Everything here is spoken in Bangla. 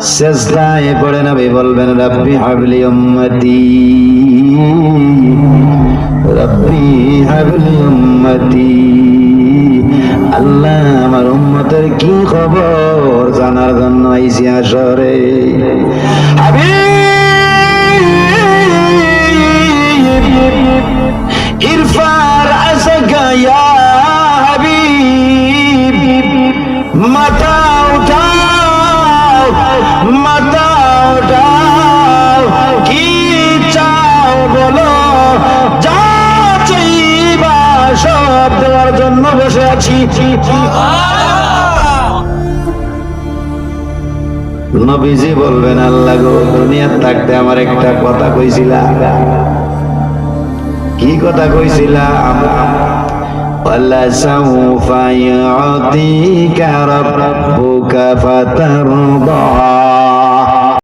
সিজদায় পড়ে নবী বলবেন রব্বি হাবলি উম্মতি, রব্বি হাবলি উম্মতি। আল্লাহ আমার উম্মতের কি খবর জানার জন্য আইছি আসরে। ইরফার আসকা ইয়া হাবিব, মাথা উঠাও, মাথা উঠাও, কি চাও বলো, যা চাইবা সব দেওয়ার জন্য বসে আছি। নবীজি বলবেন আল্লাহ গো, দুনিয়ার থাকতে আমার একটা কথা কইছিলা। কি কথা কইছিলা? ওয়ালাসাউফা ইউতিকা রাব্বুকা ফাতারদা।